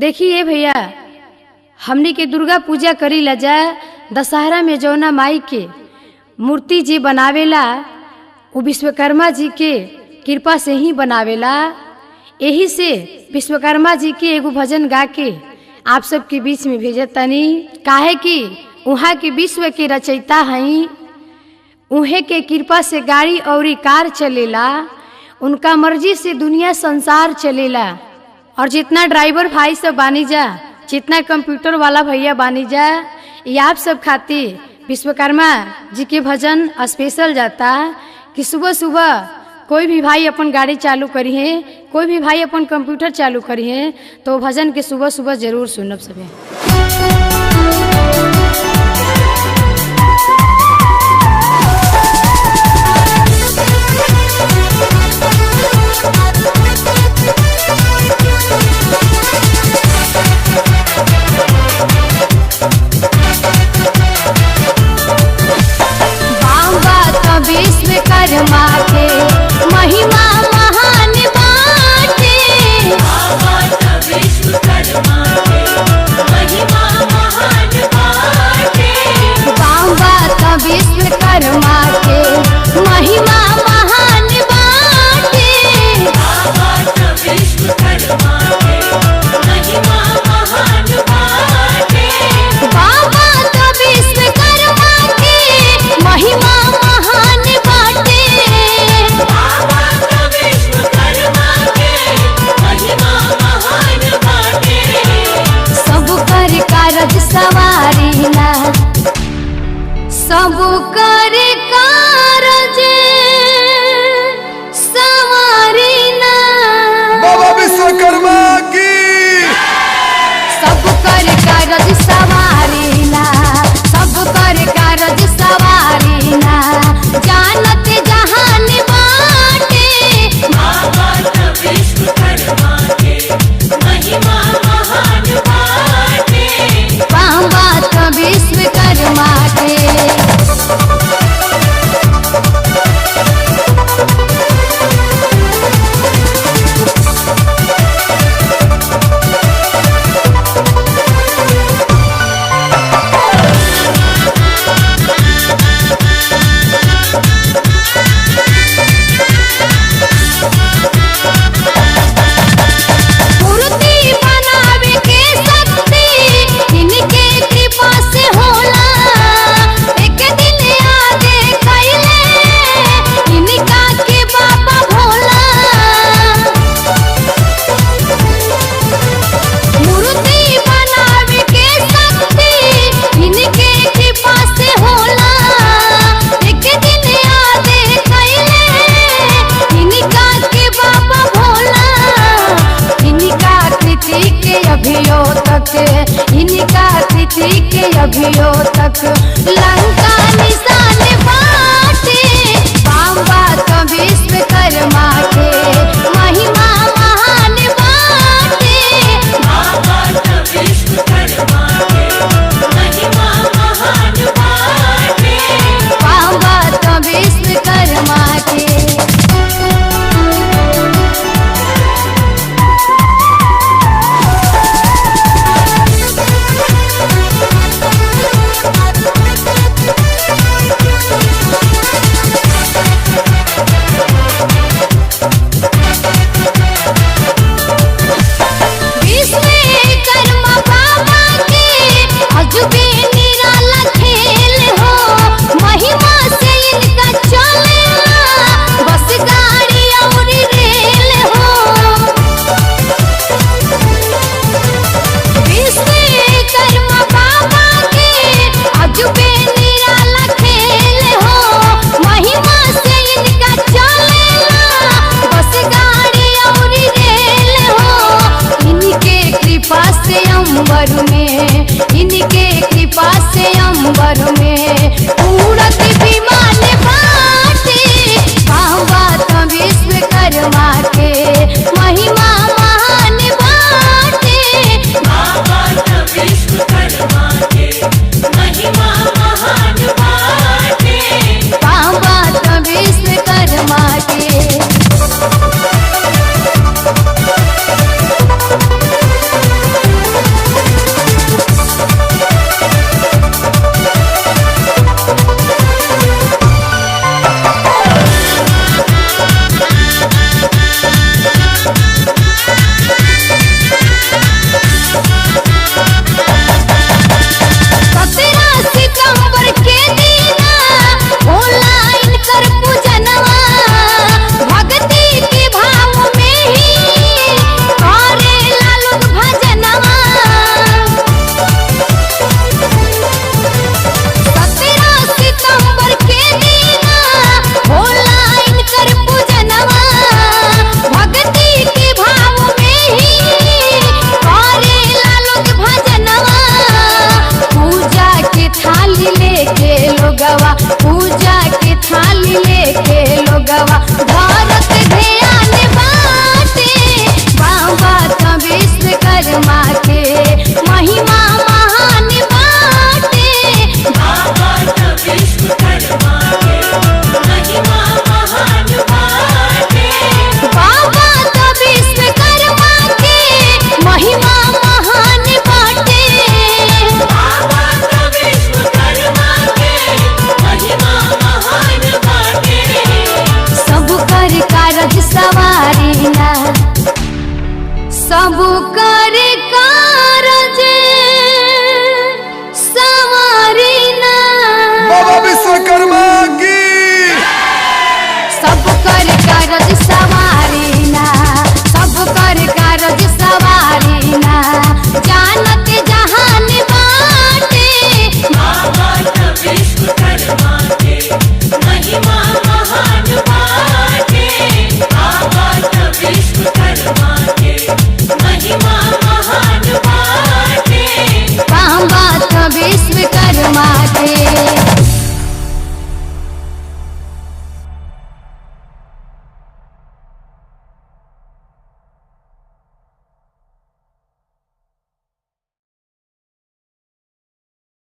देखिए भैया, हमनी के दुर्गा पूजा करी ला जा। दशहरा में जौना माई के मूर्ति जी बनावेला वो विश्वकर्मा जी के कृपा से ही बनावेला। यही से विश्वकर्मा जी के एगो भजन गा के आप सबके बीच में भेजत तनी। काहे कि उहाँ के विश्व के रचयिता हई, उहे के कृपा से गाड़ी और कार चलेला, उनका मर्जी से दुनिया संसार चलेला। और जितना ड्राइवर भाई सब बानी जा, जितना कंप्यूटर वाला भैया बानी जा, ये आप सब खातिर विश्वकर्मा जी के भजन स्पेशल जाता कि सुबह सुबह कोई भी भाई अपन गाड़ी चालू करी है, कोई भी भाई अपन कंप्यूटर चालू करी है, तो भजन के सुबह सुबह जरूर सुनब सबे। विश्वकर्मा के महिमा महान बाटे, विश्वकर्मा के महिमा महान बाटे, बाबा विश्वकर्मा के महिमा महान बाटे, बाबा विश्वकर्मा के महिमा महान बाटे, बाबा विश्वकर्मा के महिमा सवारी ना सब कर कारज सवारी ना, बाबा विश्वकर्मा की सब कर कारज सवारी ना, सब कर कारज सवारी ना, जानत जहान बाटे, बाबा विश्वकर्मा के महिमा महान बाटे, बाबा विश्वकर्मा के। इनका कृति के अभियो तक लंका निशान बाटे, बाबा विश्वकर्मा के महिमा महान बाटे, बाबा विश्वकर्मा के महिमा महान बाटे, बाबा विश्वकर्मा के। अंबर में इनके कृपा से अंबर में